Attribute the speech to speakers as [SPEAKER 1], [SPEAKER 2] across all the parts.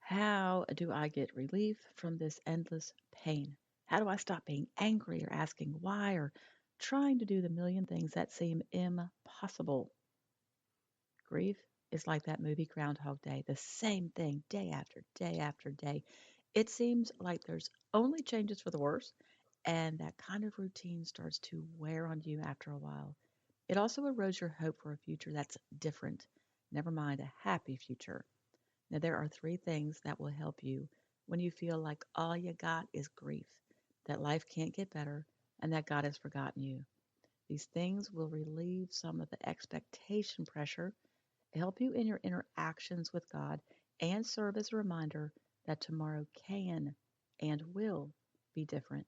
[SPEAKER 1] How do I get relief from this endless pain? How do I stop being angry or asking why or trying to do the million things that seem impossible? Grief is like that movie Groundhog Day, the same thing day after day after day. It seems like there's only changes for the worse, and that kind of routine starts to wear on you after a while. It also erodes your hope for a future that's different, never mind a happy future. Now, there are three things that will help you when you feel like all you got is grief, that life can't get better, and that God has forgotten you. These things will relieve some of the expectation pressure, help you in your interactions with God, and serve as a reminder that tomorrow can and will be different.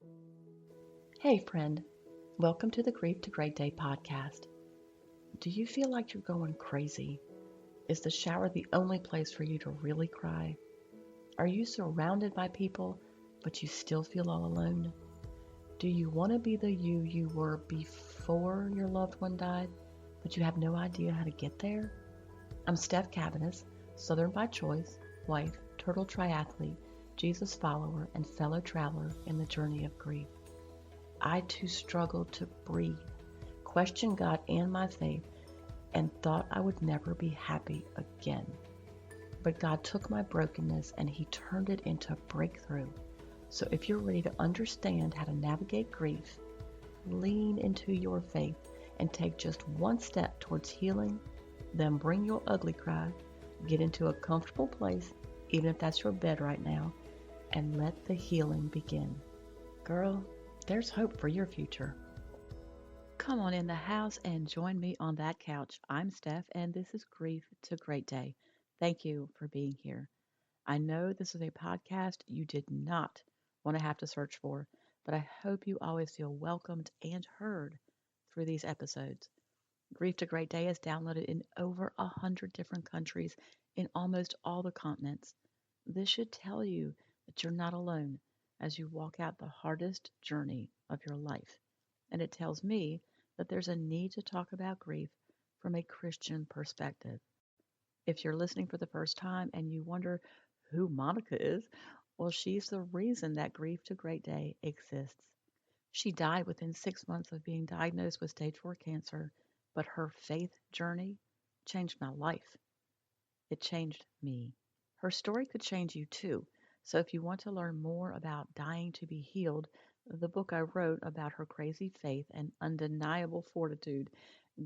[SPEAKER 1] Hey, friend, welcome to the Grief to Great Day podcast. Do you feel like you're going crazy? Is the shower the only place for you to really cry? Are you surrounded by people, but you still feel all alone? Do you want to be the you were before your loved one died, but you have no idea how to get there? I'm Steph Cabanis, Southern by choice, wife, turtle triathlete, Jesus follower, and fellow traveler in the journey of grief. I too struggled to breathe, questioned God and my faith, and thought I would never be happy again. But God took my brokenness and He turned it into a breakthrough. So if you're ready to understand how to navigate grief, lean into your faith and take just one step towards healing, then bring your ugly cry, get into a comfortable place, even if that's your bed right now, and let the healing begin. Girl, there's hope for your future. Come on in the house and join me on that couch. I'm Steph, and this is Grief to Great Day. Thank you for being here. I know this is a podcast you did not want to have to search for, but I hope you always feel welcomed and heard through these episodes. Grief to Great Day is downloaded in over 100 different countries in almost all the continents. This should tell you that you're not alone as you walk out the hardest journey of your life. And it tells me that there's a need to talk about grief from a Christian perspective. If you're listening for the first time and you wonder who Monica is, well, she's the reason that Grief to Great Day exists. She died within 6 months of being diagnosed with stage 4 cancer, but her faith journey changed my life. It changed me. Her story could change you too. So if you want to learn more about dying to be healed, the book I wrote about her crazy faith and undeniable fortitude,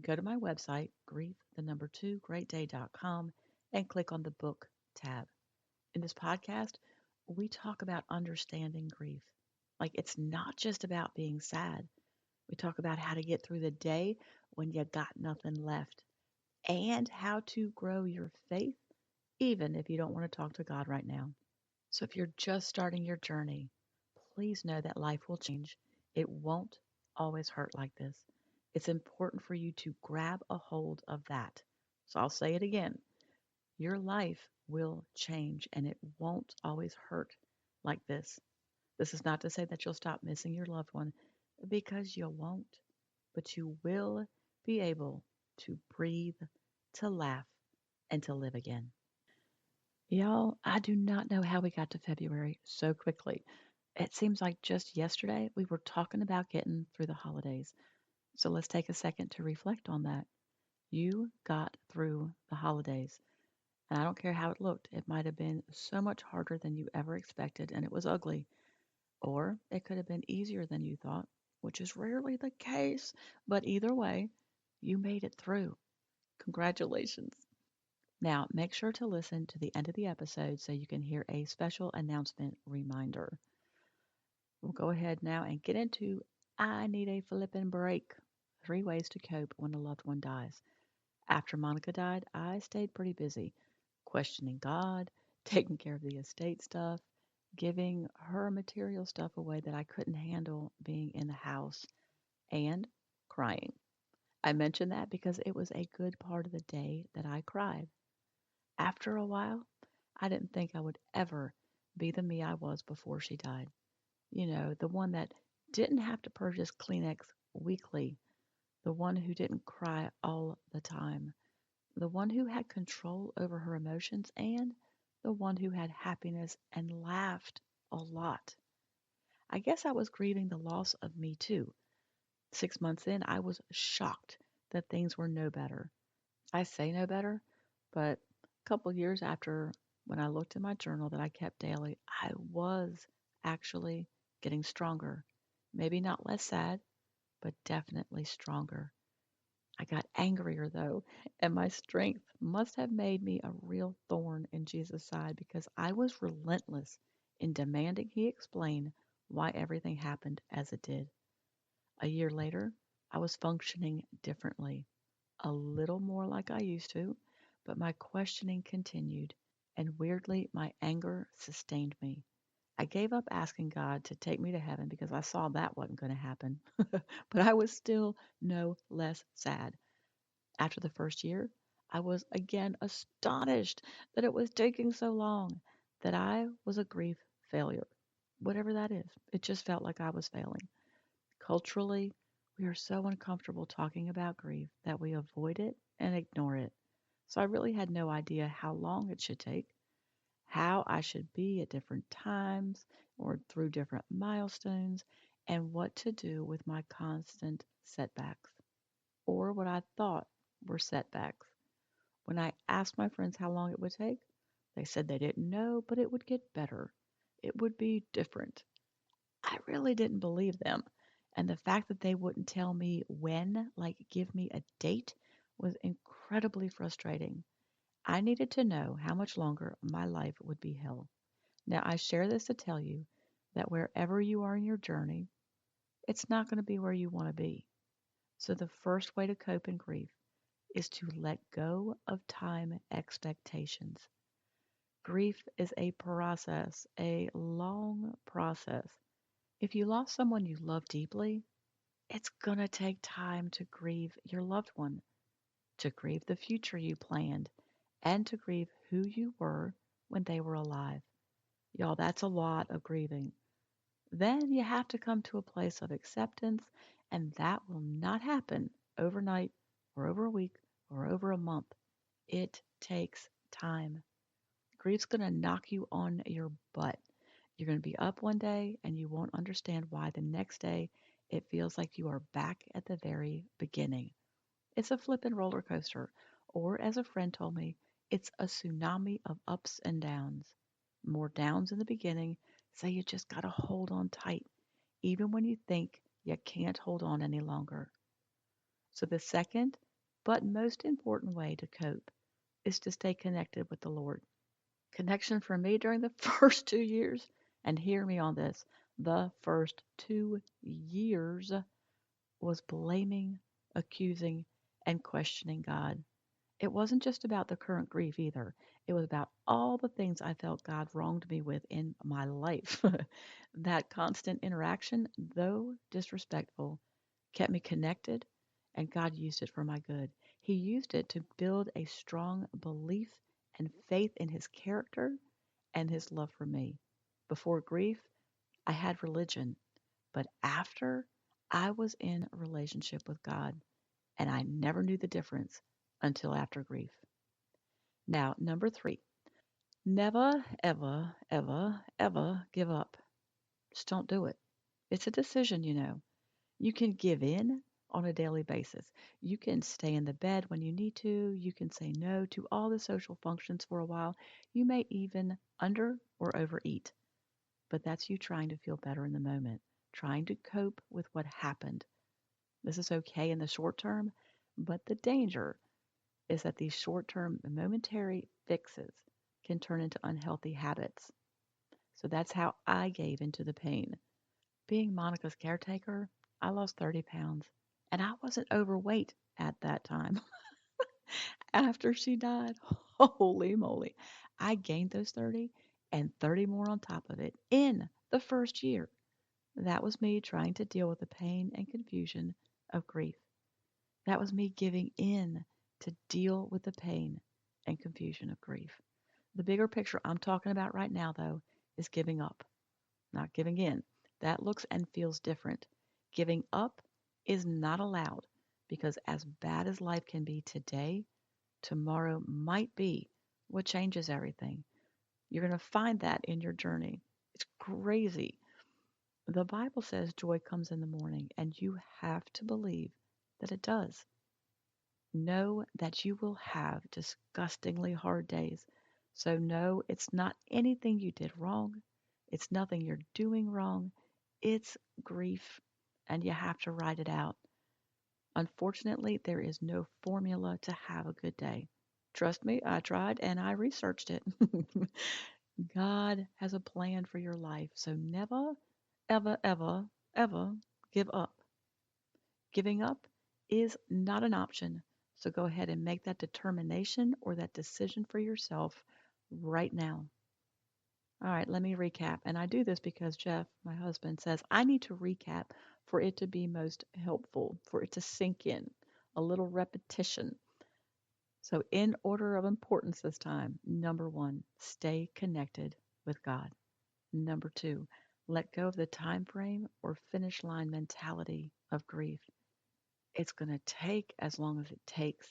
[SPEAKER 1] go to my website, grief, the number 2, greatday.com, and click on the book tab. In this podcast, we talk about understanding grief. Like it's not just about being sad. We talk about how to get through the day when you got nothing left and how to grow your faith even if you don't want to talk to God right now. So if you're just starting your journey, please know that life will change. It won't always hurt like this. It's important for you to grab a hold of that. So I'll say it again. Your life will change and it won't always hurt like this. This is not to say that you'll stop missing your loved one because you won't, but you will be able to breathe, to laugh, and to live again. Y'all, I do not know how we got to February so quickly. It seems like just yesterday we were talking about getting through the holidays. So let's take a second to reflect on that. You got through the holidays. And I don't care how it looked. It might have been so much harder than you ever expected, and it was ugly. Or it could have been easier than you thought, which is rarely the case. But either way, you made it through. Congratulations. Now, make sure to listen to the end of the episode so you can hear a special announcement reminder. We'll go ahead now and get into I need a flippin' break. 3 ways to cope when a loved one dies. After Monica died, I stayed pretty busy, questioning God, taking care of the estate stuff, giving her material stuff away that I couldn't handle being in the house, and crying. I mention that because it was a good part of the day that I cried. After a while, I didn't think I would ever be the me I was before she died. You know, the one that didn't have to purchase Kleenex weekly, the one who didn't cry all the time, the one who had control over her emotions and the one who had happiness and laughed a lot. I guess I was grieving the loss of me too. 6 months in, I was shocked that things were no better. I say no better, but a couple years after when I looked in my journal that I kept daily, I was actually getting stronger. Maybe not less sad, but definitely stronger. I got angrier though, and my strength must have made me a real thorn in Jesus' side because I was relentless in demanding he explain why everything happened as it did. A year later, I was functioning differently, a little more like I used to, but my questioning continued, and weirdly, my anger sustained me. I gave up asking God to take me to heaven because I saw that wasn't going to happen, but I was still no less sad. After the first year, I was again astonished that it was taking so long, that I was a grief failure. Whatever that is, it just felt like I was failing. Culturally, we are so uncomfortable talking about grief that we avoid it and ignore it. So I really had no idea how long it should take, how I should be at different times or through different milestones, and what to do with my constant setbacks, or what I thought were setbacks. When I asked my friends how long it would take, they said they didn't know, but it would get better. It would be different. I really didn't believe them. And the fact that they wouldn't tell me when, like give me a date, was incredibly frustrating. I needed to know how much longer my life would be hell. Now, I share this to tell you that wherever you are in your journey, it's not going to be where you want to be. So, the first way to cope in grief is to let go of time expectations. Grief is a process, a long process. If you lost someone you love deeply, it's going to take time to grieve your loved one, to grieve the future you planned, and to grieve who you were when they were alive. Y'all, that's a lot of grieving. Then you have to come to a place of acceptance, and that will not happen overnight or over a week or over a month. It takes time. Grief's going to knock you on your butt. You're going to be up one day and you won't understand why the next day it feels like you are back at the very beginning. It's a flippin' roller coaster. Or, as a friend told me, it's a tsunami of ups and downs. More downs in the beginning, so you just got to hold on tight, even when you think you can't hold on any longer. So, the second, but most important way to cope is to stay connected with the Lord. Connection for me during the first 2 years, and hear me on this, the first 2 years was blaming, accusing, and questioning God. It wasn't just about the current grief either. It was about all the things I felt God wronged me with in my life. That constant interaction, though disrespectful, kept me connected, and God used it for my good. He used it to build a strong belief and faith in His character and His love for me. Before grief, I had religion, but after, I was in a relationship with God, and I never knew the difference until after grief. Now, number three, never, ever, ever, ever give up. Just don't do it. It's a decision. You can give in on a daily basis. You can stay in the bed when you need to. You can say no to all the social functions for a while. You may even under or overeat. But that's you trying to feel better in the moment, trying to cope with what happened. This is okay in the short term, but the danger is that these short term momentary fixes can turn into unhealthy habits. So that's how I gave into the pain. Being Monica's caretaker, I lost 30 pounds, and I wasn't overweight at that time. After she died, holy moly, I gained those 30 and 30 more on top of it in the first year. That was me trying to deal with the pain and confusion of grief. That was me giving in to deal with the pain and confusion of grief. The bigger picture I'm talking about right now, though, is giving up, not giving in. That looks and feels different. Giving up is not allowed because, as bad as life can be today, tomorrow might be what changes everything. You're going to find that in your journey. It's crazy. The Bible says joy comes in the morning, and you have to believe that it does. Know that you will have disgustingly hard days. So, no, it's not anything you did wrong. It's nothing you're doing wrong. It's grief, and you have to write it out. Unfortunately, there is no formula to have a good day. Trust me, I tried and I researched it. God has a plan for your life, so never, ever, ever, ever give up. Giving up is not an option. So go ahead and make that determination or that decision for yourself right now. All right, let me recap. And I do this because Jeff, my husband, says I need to recap for it to be most helpful, for it to sink in, a little repetition. So, in order of importance this time, number one, stay connected with God. Number two, let go of the time frame or finish line mentality of grief. It's going to take as long as it takes.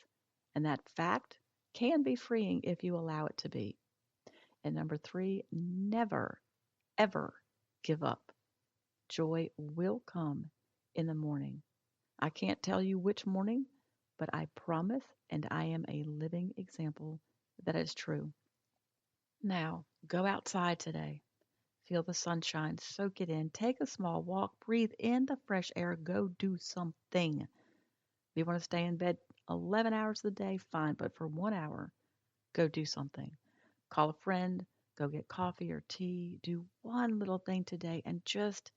[SPEAKER 1] And that fact can be freeing if you allow it to be. And number three, never, ever give up. Joy will come in the morning. I can't tell you which morning, but I promise, and I am a living example that is true. Now, go outside today. Feel the sunshine, soak it in, take a small walk, breathe in the fresh air, go do something. If you want to stay in bed 11 hours a day, fine, but for 1 hour, go do something. Call a friend, go get coffee or tea, do one little thing today and just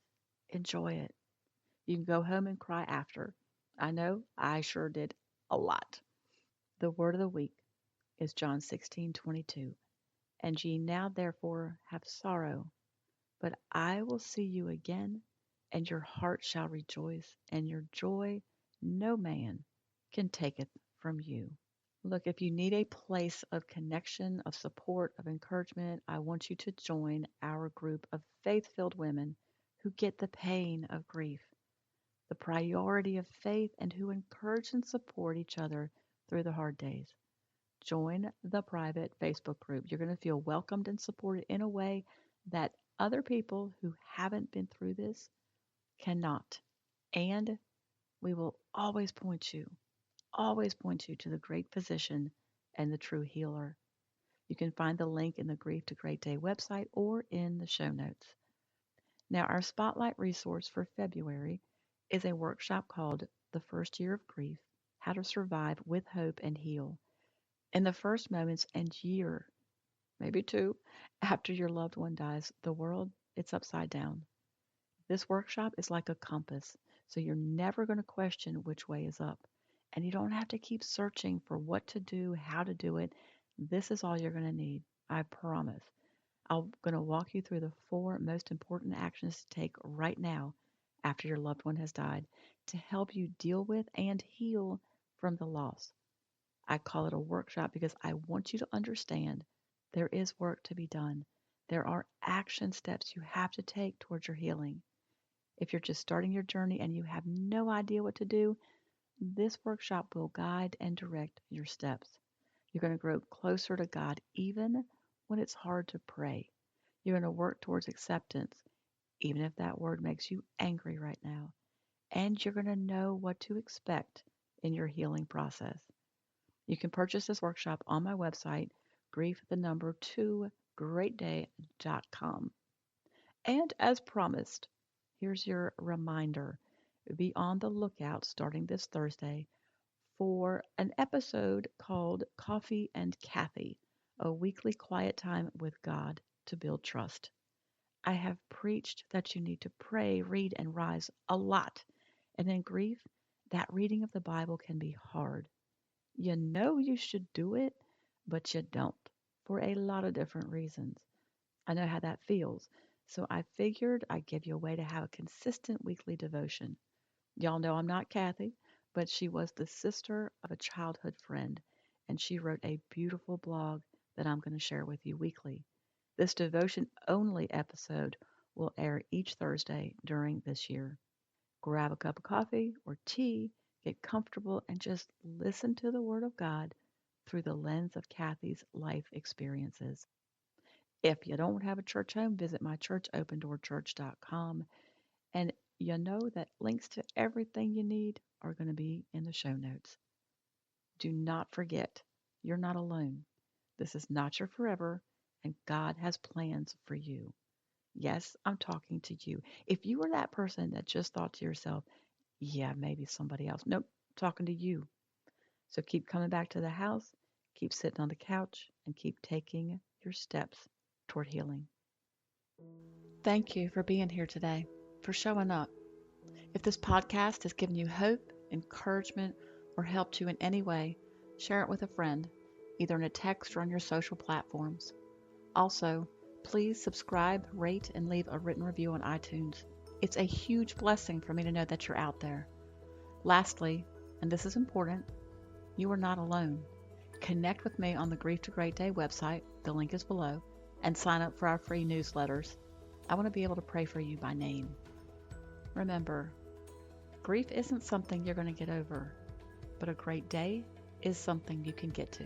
[SPEAKER 1] enjoy it. You can go home and cry after. I know I sure did a lot. The word of the week is John 16:22. And ye now therefore have sorrow, but I will see you again, and your heart shall rejoice, and your joy no man can taketh from you. Look, if you need a place of connection, of support, of encouragement, I want you to join our group of faith filled women who get the pain of grief, the priority of faith, and who encourage and support each other through the hard days. Join the private Facebook group. You're going to feel welcomed and supported in a way that other people who haven't been through this cannot. And we will always point you to the great physician and the true healer. You can find the link in the Grief to Great Day website or in the show notes. Now, our spotlight resource for February is a workshop called The First Year of Grief: How to Survive with Hope and Heal. In the first moments and year, maybe two, after your loved one dies, the world, it's upside down. This workshop is like a compass, so you're never going to question which way is up. And you don't have to keep searching for what to do, how to do it. This is all you're going to need. I promise. I'm going to walk you through the four most important actions to take right now after your loved one has died to help you deal with and heal from the loss. I call it a workshop because I want you to understand there is work to be done. There are action steps you have to take towards your healing. If you're just starting your journey and you have no idea what to do, this workshop will guide and direct your steps. You're going to grow closer to God even when it's hard to pray. You're going to work towards acceptance, even if that word makes you angry right now. And you're going to know what to expect in your healing process. You can purchase this workshop on my website, grief the number 2 greatday.com. And as promised, here's your reminder. Be on the lookout starting this Thursday for an episode called Coffee and Kathy, a weekly quiet time with God to build trust. I have preached that you need to pray, read, and rise a lot. And in grief, that reading of the Bible can be hard. You know you should do it, but you don't for a lot of different reasons. I know how that feels. So I figured I'd give you a way to have a consistent weekly devotion. Y'all know I'm not Kathy, but she was the sister of a childhood friend, and she wrote a beautiful blog that I'm going to share with you weekly. This devotion only episode will air each Thursday during this year. Grab a cup of coffee or tea, get comfortable, and just listen to the Word of God through the lens of Kathy's life experiences. If you don't have a church home, visit my church, opendoorchurch.com. And you know that links to everything you need are going to be in the show notes. Do not forget, you're not alone. This is not your forever, and God has plans for you. Yes, I'm talking to you. If you were that person that just thought to yourself, yeah, maybe somebody else. Nope, I'm talking to you. So keep coming back to the house, keep sitting on the couch, and keep taking your steps toward healing. Thank you for being here today, for showing up. If this podcast has given you hope, encouragement, or helped you in any way, share it with a friend, either in a text or on your social platforms. Also, please subscribe, rate, and leave a written review on iTunes. It's a huge blessing for me to know that you're out there. Lastly, and this is important, you are not alone. Connect with me on the Grief to Great Day website, the link is below, and sign up for our free newsletters. I want to be able to pray for you by name. Remember, grief isn't something you're going to get over, but a great day is something you can get to.